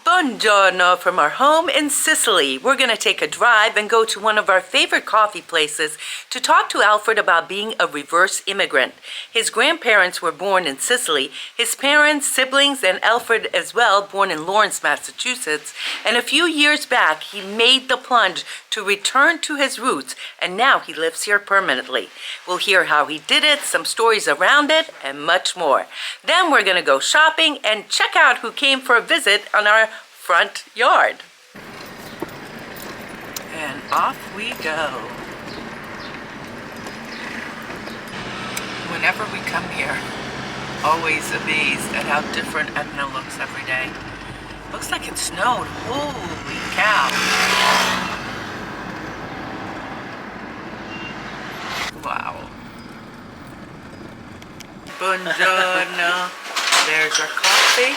Buongiorno from our home in Sicily. We're going to take a drive and go to one of our favorite coffee places to talk to Alfred about being a reverse immigrant. His grandparents were born in Sicily, his parents, siblings, and Alfred as well, born in Lawrence, Massachusetts. And a few years back, he made the plunge to return to his roots, and now he lives here permanently. We'll hear how he did it, some stories around it, and much more. Then we're going to go shopping and check out who came for a visit on our front yard. And off we go. Whenever we come here, always amazed at how different Etna looks every day. Looks like it snowed. Holy cow. Wow. Buongiorno. There's our coffee.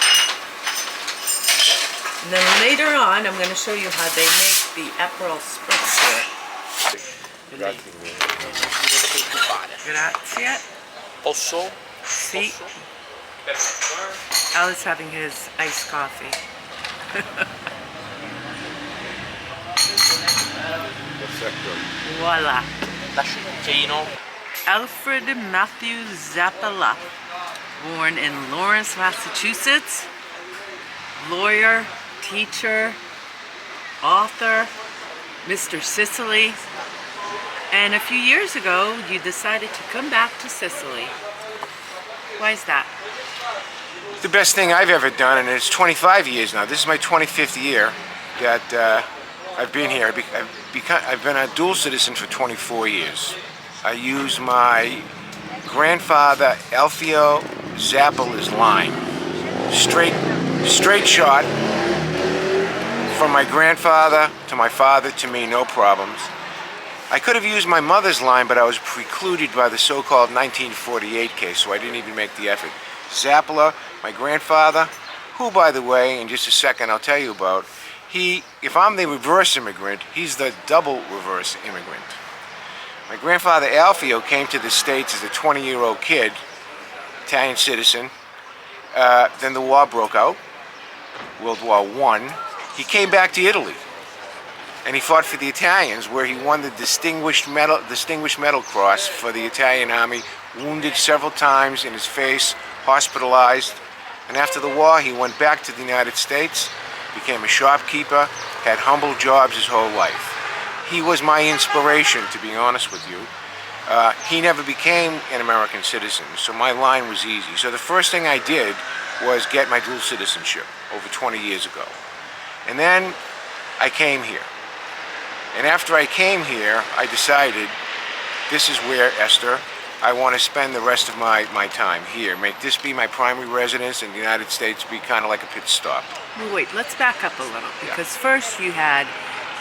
And then later on, I'm going to show you how they make the Aperol Spritz here. Grazie. Posso? See? Al is having his iced coffee. Voila. Alfred Matthew Zappala, born in Lawrence, Massachusetts, lawyer, teacher, author, Mr. Sicily, and a few years ago you decided to come back to Sicily. Why is that? The best thing I've ever done, and it's 25 years now. This is my 25th year that I've been here. I've been a dual citizen for 24 years. I use my grandfather Alfred Zappala's line, straight shot from my grandfather to my father to me, no problems. I could have used my mother's line, but I was precluded by the so-called 1948 case, so I didn't even make the effort. Zappala, my grandfather, who, by the way, in just a second I'll tell you about, if I'm the reverse immigrant, he's the double reverse immigrant. My grandfather Alfio came to the States as a 20-year-old kid, Italian citizen. Then the war broke out, World War I. He came back to Italy, and he fought for the Italians, where he won the Distinguished Medal Cross for the Italian Army, wounded several times in his face, hospitalized. And after the war, he went back to the United States, became a shopkeeper, had humble jobs his whole life. He was my inspiration, to be honest with you. He never became an American citizen, so my line was easy. So the first thing I did was get my dual citizenship over 20 years ago. And then I came here. And after I came here, I decided, this is where, Esther, I want to spend the rest of my time here. Make this be my primary residence, and the United States be kind of like a pit stop. Well, wait, let's back up a little, because first you had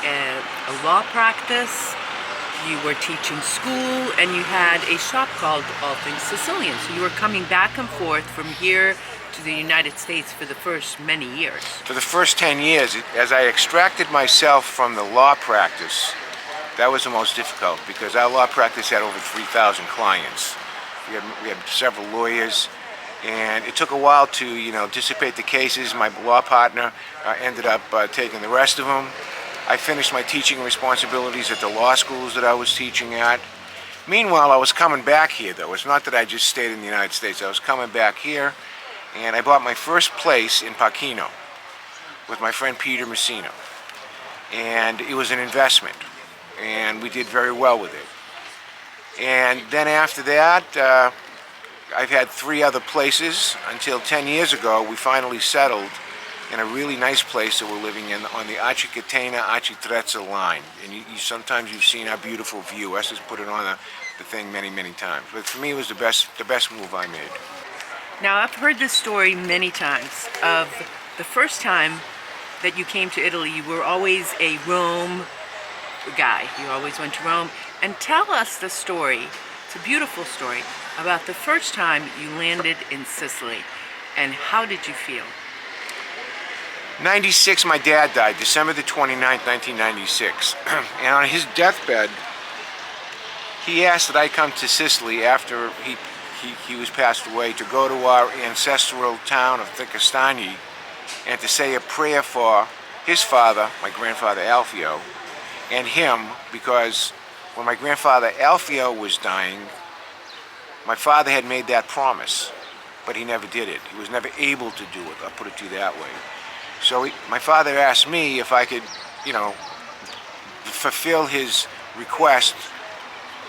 a law practice, you were teaching school, and you had a shop called All Things Sicilian. So you were coming back and forth from here to the United States for the first many years. For the first 10 years, as I extracted myself from the law practice, that was the most difficult, because our law practice had over 3,000 clients. We had several lawyers, and it took a while to, dissipate the cases. My law partner ended up taking the rest of them. I finished my teaching responsibilities at the law schools that I was teaching at. Meanwhile, I was coming back here, though. It's not that I just stayed in the United States. I was coming back here, and I bought my first place in Pachino with my friend Peter Messino. And it was an investment, and we did very well with it. And then after that, I've had 3 other places until 10 years ago we finally settled in a really nice place that we're living in on the Aci-Catena-Aci-Trezza line. And sometimes you've seen our beautiful view. Esther's put it on the thing many, many times. But for me, it was the best move I made. Now, I've heard this story many times of the first time that you came to Italy. You were always a Rome guy. You always went to Rome. And tell us the story, it's a beautiful story, about the first time you landed in Sicily. And how did you feel? 96, my dad died, December the 29th, 1996. And on his deathbed, he asked that I come to Sicily after he was passed away to go to our ancestral town of Trecastagni and to say a prayer for his father, my grandfather Alfio, and him, because when my grandfather Alfio was dying, my father had made that promise, but he never did it. He was never able to do it, I'll put it to you that way. So my father asked me if I could, fulfill his request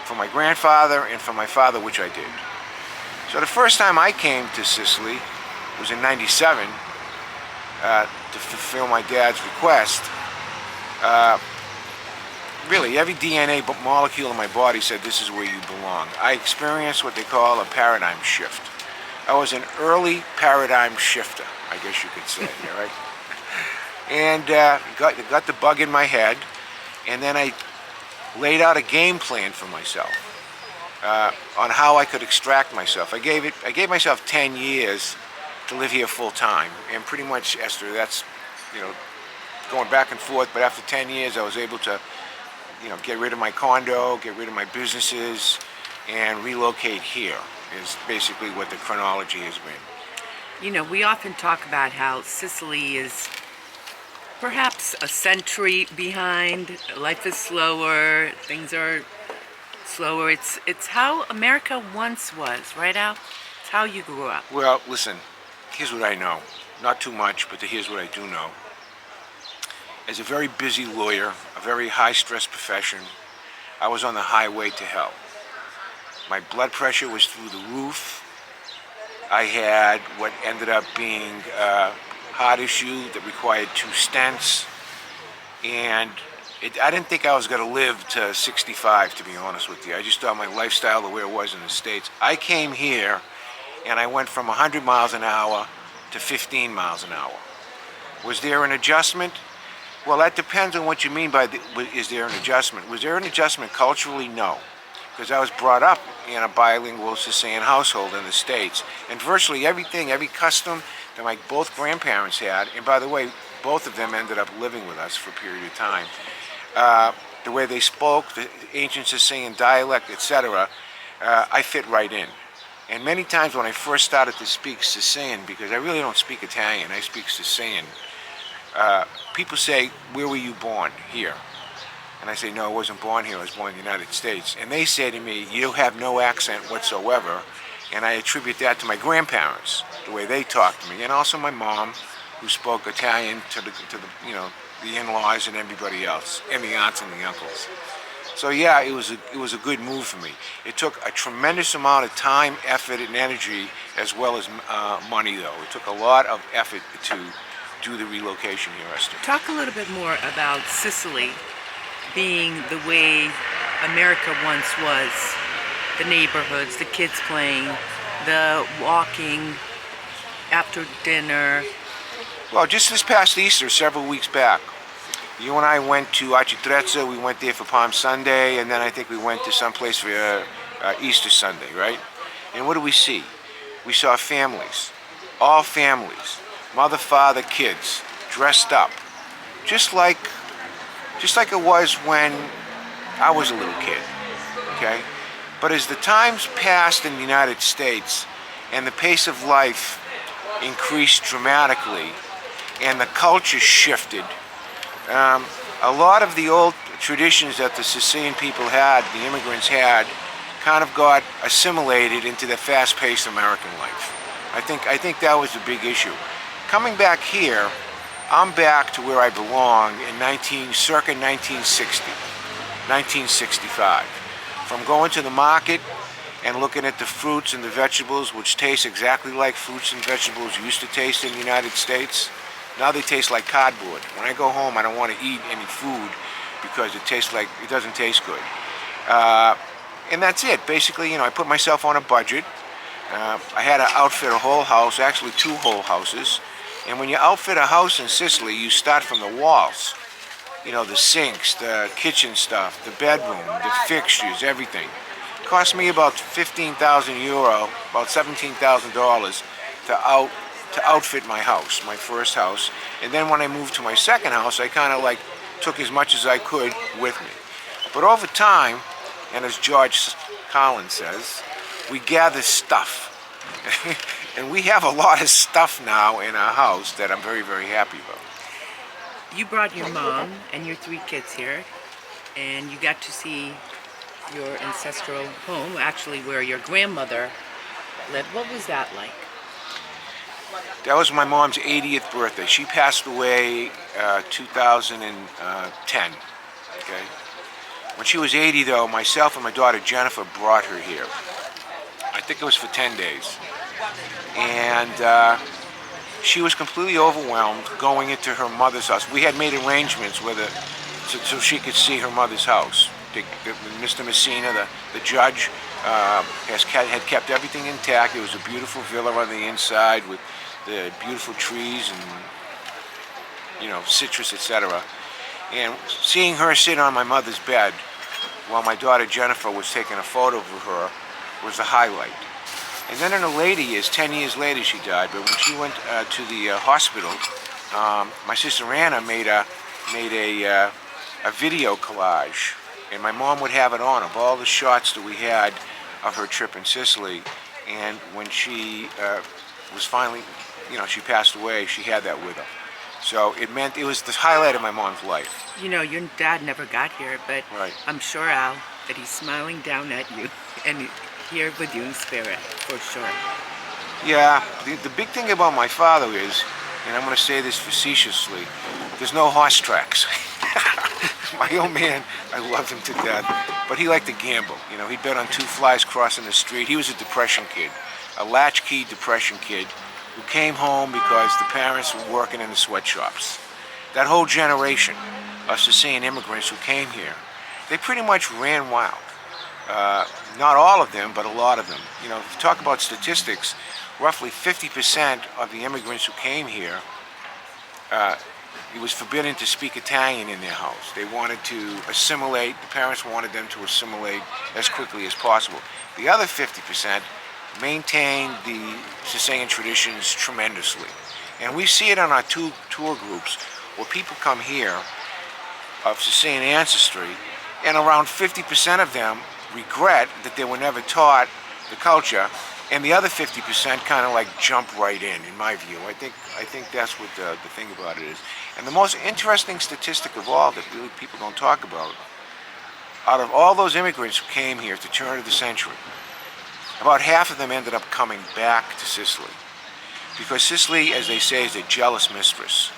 for my grandfather and for my father, which I did. So the first time I came to Sicily was in '97 to fulfill my dad's request. Really, every DNA molecule in my body said this is where you belong. I experienced what they call a paradigm shift. I was an early paradigm shifter, I guess you could say, right? And got the bug in my head, and then I laid out a game plan for myself on how I could extract myself. I gave myself 10 years to live here full time, and pretty much, Esther, that's going back and forth. But after 10 years, I was able to get rid of my condo, get rid of my businesses, and relocate here. Is basically what the chronology has been. We often talk about how Sicily is perhaps a century behind. Life is slower, things are slower. It's how America once was, right, Al? It's how you grew up. Well, listen, here's what I know. Not too much, but here's what I do know. As a very busy lawyer, a very high-stress profession, I was on the highway to hell. My blood pressure was through the roof. I had what ended up being a heart issue that required 2 stents. And I didn't think I was going to live to 65, to be honest with you. I just thought my lifestyle, the way it was in the States. I came here, and I went from 100 miles an hour to 15 miles an hour. Was there an adjustment? Well, that depends on what you mean by is there an adjustment. Was there an adjustment culturally? No. Because I was brought up in a bilingual Sicilian household in the States. And virtually everything, every custom that both grandparents had, and by the way, both of them ended up living with us for a period of time, the way they spoke, the ancient Sicilian dialect, etc., I fit right in. And many times when I first started to speak Sicilian, because I really don't speak Italian, I speak Sicilian, people say, where were you born? Here. And I say, no, I wasn't born here, I was born in the United States. And they say to me, you have no accent whatsoever. And I attribute that to my grandparents, the way they talked to me, and also my mom, who spoke Italian to the in-laws and everybody else, and the aunts and the uncles. So yeah, it was a good move for me. It took a tremendous amount of time, effort, and energy, as well as money, though. It took a lot of effort to do the relocation here, Esther. Talk a little bit more about Sicily being the way America once was. The neighborhoods, the kids playing, the walking after dinner. Well, just this past Easter, several weeks back, you and I went to Arcitrezza. We went there for Palm Sunday, and then I think we went to someplace for Easter Sunday, right? And what do we see? We saw families, all families, mother, father, kids, dressed up, just like it was when I was a little kid, okay? But as the times passed in the United States and the pace of life increased dramatically and the culture shifted, a lot of the old traditions that the Sicilian people had, the immigrants had, kind of got assimilated into the fast-paced American life. I think that was the big issue. Coming back here, I'm back to where I belong in circa 1960, 1965. From going to the market and looking at the fruits and the vegetables, which taste exactly like fruits and vegetables used to taste in the United States, now they taste like cardboard. When I go home, I don't want to eat any food because it doesn't taste good. And that's it. Basically, I put myself on a budget. I had to outfit a whole house, actually 2 whole houses. And when you outfit a house in Sicily, you start from the walls. The sinks, the kitchen stuff, the bedroom, the fixtures, everything. It cost me about 15,000 euro, about $17,000 to outfit my house, my first house. And then when I moved to my second house, I kind of took as much as I could with me. But over time, and as George Collins says, we gather stuff. And we have a lot of stuff now in our house that I'm very, very happy about. You brought your mom and your 3 kids here, and you got to see your ancestral home, actually where your grandmother lived. What was that like? That was my mom's 80th birthday. She passed away 2010. Okay. When she was 80, though, myself and my daughter Jennifer brought her here. I think it was for 10 days. And she was completely overwhelmed going into her mother's house. We had made arrangements with her so she could see her mother's house. Mr. Messina, the judge, had kept everything intact. It was a beautiful villa on the inside with the beautiful trees and, you know, citrus, etc. And seeing her sit on my mother's bed while my daughter Jennifer was taking a photo of her was a highlight. And then in her later years, 10 years later she died, but when she went to the hospital, my sister Anna made a video collage, and my mom would have it on of all the shots that we had of her trip in Sicily. And when she was finally, you know, she passed away, she had that with her. So it was the highlight of my mom's life. You know, your dad never got here, but Right. I'm sure, Al, that he's smiling down at you and here with you in spirit, for sure. Yeah, the big thing about my father is, and I'm going to say this facetiously, there's no horse tracks. My old man, I loved him to death, but he liked to gamble. You know, he'd bet on 2 flies crossing the street. He was a depression kid, a latchkey depression kid who came home because the parents were working in the sweatshops. That whole generation of Sicilian immigrants who came here, they pretty much ran wild. Not all of them, but a lot of them. You know, if you talk about statistics, roughly 50% of the immigrants who came here, it was forbidden to speak Italian in their house. They wanted to assimilate, the parents wanted them to assimilate as quickly as possible. The other 50% maintained the Sicilian traditions tremendously. And we see it on our 2 tour groups where people come here of Sicilian ancestry, and around 50% of them regret that they were never taught the culture, and the other 50% kind of like jump right in my view. I think that's what the thing about it is. And the most interesting statistic of all that really people don't talk about, out of all those immigrants who came here at the turn of the century, about half of them ended up coming back to Sicily. Because Sicily, as they say, is a jealous mistress.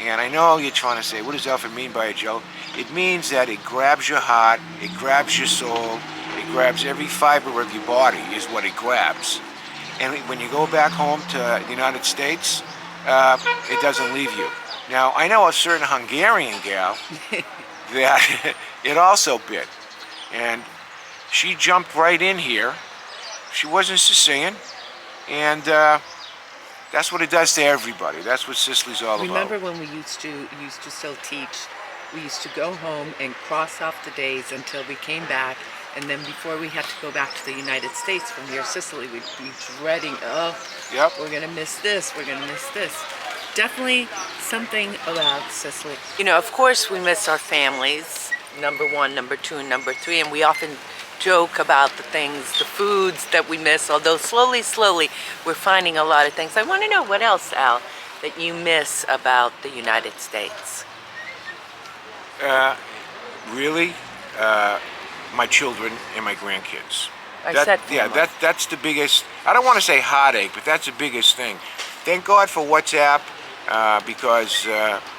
And I know you're trying to say, what does Alfred mean by a jealous? It means that it grabs your heart, it grabs your soul, it grabs every fiber of your body is what it grabs. And when you go back home to the United States, it doesn't leave you. Now, I know a certain Hungarian gal that it also bit. And she jumped right in here. She wasn't Sicilian. And that's what it does to everybody. That's what Sicily's all about. Remember when we used to still teach, we used to go home and cross off the days until we came back, and then before we had to go back to the United States from your Sicily, we'd be dreading, Yep. We're gonna miss this, we're gonna miss this. Definitely something about Sicily. You know, of course we miss our families, number 1, number 2, and number 3, and we often joke about the things, the foods that we miss, although slowly, we're finding a lot of things. I want to know what else, Al, that you miss about the United States. Really, my children and my grandkids. That's the biggest, I don't want to say heartache, but that's the biggest thing. Thank God for WhatsApp, because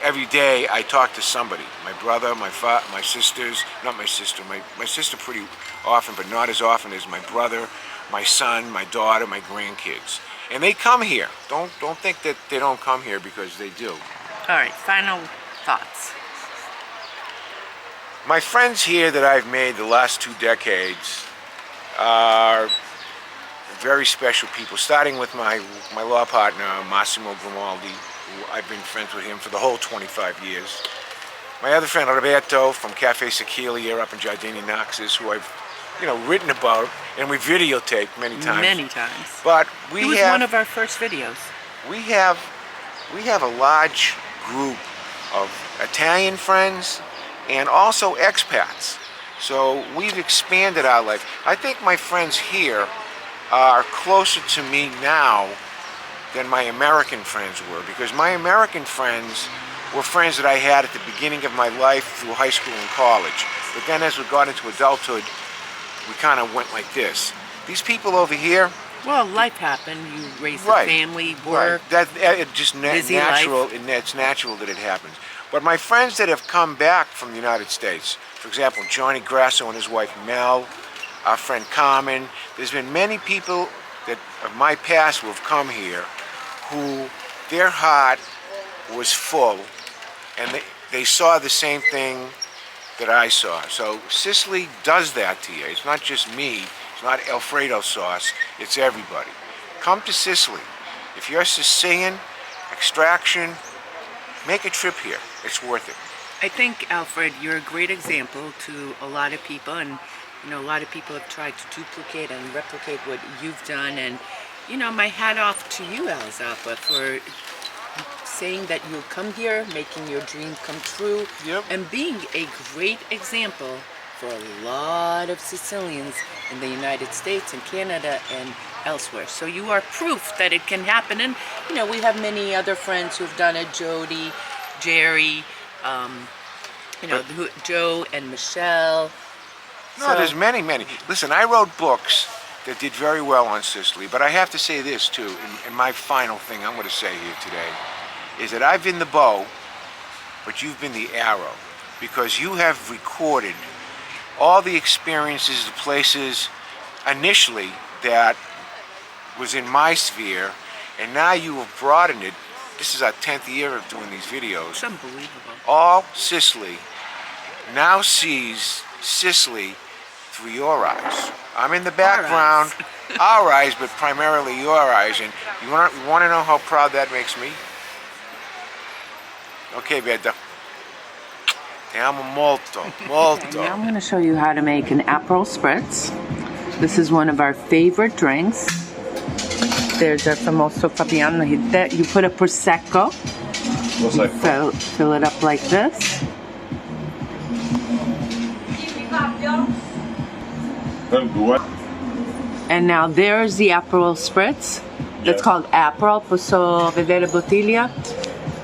every day I talk to somebody. My brother, my sisters, not my sister, my sister pretty often, but not as often as my brother, my son, my daughter, my grandkids. And they come here. Don't think that they don't come here, because they do. All right, final thoughts. My friends here that I've made the last 2 decades are very special people, starting with my law partner, Massimo Grimaldi, who I've been friends with him for the whole 25 years. My other friend, Roberto, from Cafe Sicily up in Giardini Naxos, who I've, written about, and we videotaped many times. Many times. But he was one of our first videos. We have a large group of Italian friends and also expats. So we've expanded our life. I think my friends here are closer to me now than my American friends were, because my American friends were friends that I had at the beginning of my life through high school and college. But then as we got into adulthood, we kind of went like this. These people over here, Well, life happened. You raised a Right. family, work. that it just busy natural. It's natural that it happens. But my friends that have come back from the United States, for example, Johnny Grasso and his wife Mel, our friend Carmen. There's been many people that of my past who have come here, who their heart was full, and they saw the same thing that I saw. So Sicily does that to you. It's not just me. It's not Alfredo sauce. It's everybody. Come to Sicily. If you're Sicilian, extraction, make a trip here. It's worth it. I think, Alfred, you're a great example to a lot of people, and you know, a lot of people have tried to duplicate and replicate what you've done, and you know, my hat off to you, Al Zappa, for saying that you'll come here, making your dream come true, Yep. and being a great example for a lot of Sicilians in the United States and Canada and elsewhere. So you are proof that it can happen, and you know, we have many other friends who've done it, Jody, Jerry, you know, Joe and Michelle. No, there's many. Listen, I wrote books that did very well on Sicily, but I have to say this too, and my final thing I'm going to say here today, is that I've been the bow, but you've been the arrow, because you have recorded all the experiences, the places initially that was in my sphere, and now you have broadened it. This is our 10th year of doing these videos. It's unbelievable. All Sicily now sees Sicily through your eyes. I'm in the background, our eyes, but primarily your eyes. And you want to know how proud that makes me? Okay, Beda. Ti amo molto, molto. Now I'm going to show you how to make an Aperol Spritz. This is one of our favorite drinks. There's our famoso Fabiano. You put a Prosecco. Fill it up like this. And now there's the Aperol Spritz. It's called Aperol. Posso vedere bottiglia.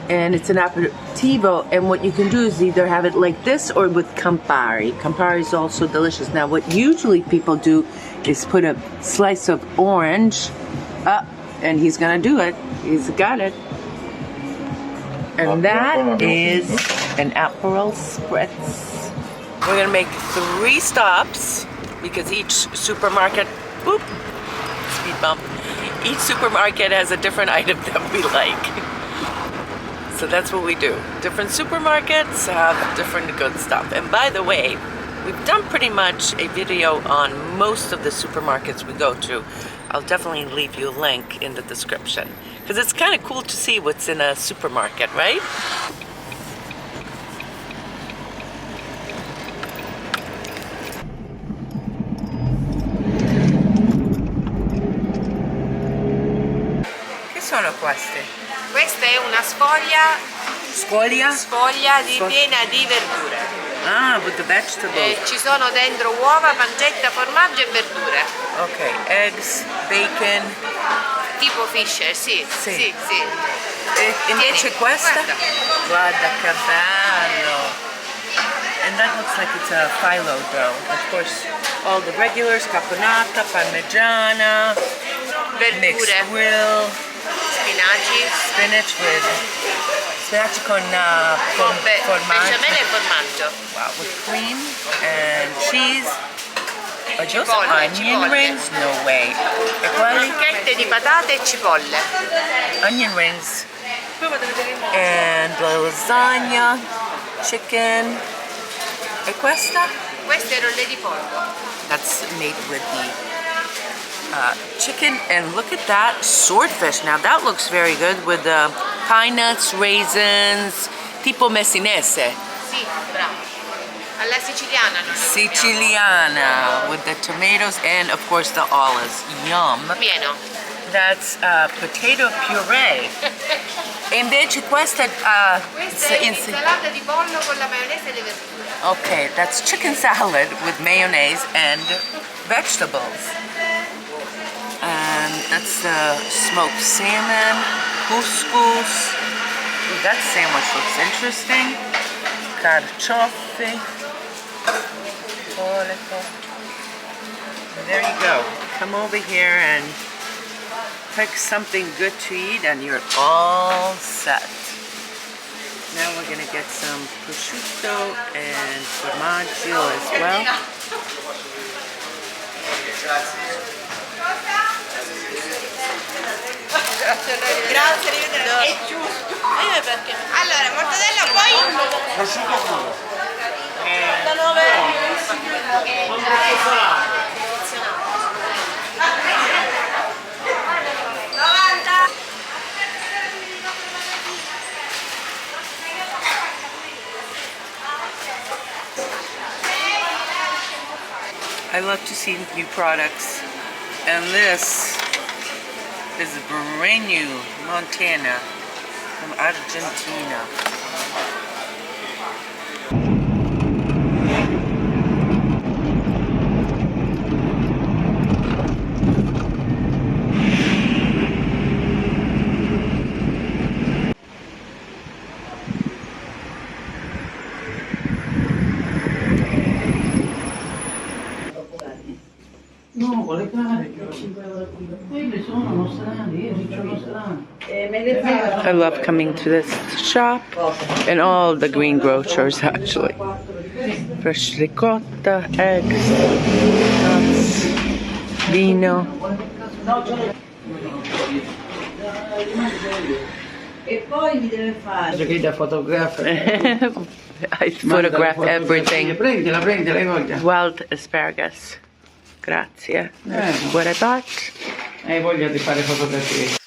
And it's an aperitivo. And what you can do is either have it like this or with Campari. Campari is also delicious. Now what usually people do is put a slice of orange up, and he's gonna do it. He's got it. And that is an Aperol Spritz. We're gonna make 3 stops because each supermarket, whoop, speed bump. Each supermarket has a different item that we like. So that's what we do. Different supermarkets have different good stuff. And by the way, we've done pretty much a video on most of the supermarkets we go to. I'll definitely leave you a link in the description, because it's kind of cool to see what's in a supermarket, right? Che sono queste? Questa è una sfoglia ripiena di verdure. Ah, with the vegetables. Ci sono dentro uova, pancetta, formaggio e verdure. Okay, eggs, bacon. Tipo Fisher, sì. E invece questa? Guarda che bello. And that looks like it's a phyllo dough. Of course, all the regulars, caponata, parmigiana, mixed Verdure, grill, spinaci, spinach con formaggio. besciamella e formaggio. Wow, with cream and cheese. Are those Cipolle, onion cipolle. rings? No way. E quali? Crocchette di patate e cipolle. Onion rings. And lasagna, chicken. E questa? Queste rolle di pollo. That's made with the chicken. And look at that swordfish. Now that looks very good with the pine nuts, raisins, tipo messinese. Sì, bravo. Alla siciliana. Siciliana with the tomatoes and of course the olives. Yum. Pieno. That's potato puree. E invece questa Questa è un'insalata di pollo con la maionese e le verdure. okay, that's chicken salad with mayonnaise and vegetables. That's the smoked salmon, couscous. Ooh, that sandwich looks interesting. Carciofi. There you go. Come over here and pick something good to eat and you're all set. Now we're gonna get some prosciutto and formaggio as well. Grazie, arrivederci. È giusto. Perché? Allora, mortadella poi? Prosciutto crudo. Da 9 90. I love to see new products, and this is brand new Montana from Argentina. No, con le care, 5 euro al chilo. Quelli sono nostrani, io sono nostrani. I love coming to this shop and all the greengrocers actually. Fresh ricotta, eggs, nuts, vino. E poi mi deve fare. Che da fotografare. I photograph everything. Prendila, hai voglia. Wild asparagus. Grazie. What I bought. Hai voglia di fare fotografie.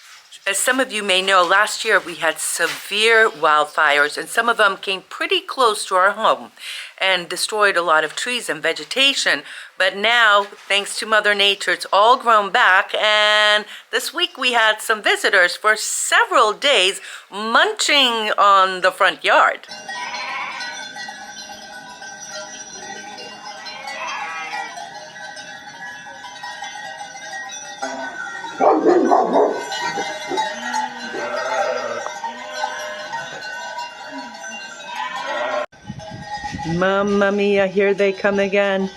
As some of you may know, last year we had severe wildfires, and some of them came pretty close to our home and destroyed a lot of trees and vegetation. But now, thanks to Mother Nature, it's all grown back, and this week we had some visitors for several days munching on the front yard. Mamma mia, here they come again.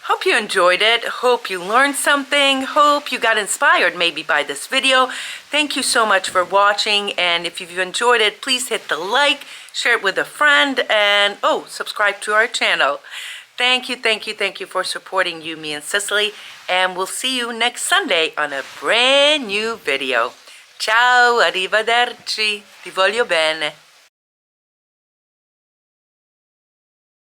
Hope you enjoyed it. Hope you learned something. Hope you got inspired maybe by this video. Thank you so much for watching, and if you've enjoyed it, please hit the like, share it with a friend, and subscribe to our channel. Thank you for supporting You, Me, and Sicily, and we'll see you next Sunday on a brand new video. Ciao, arrivederci, ti voglio bene.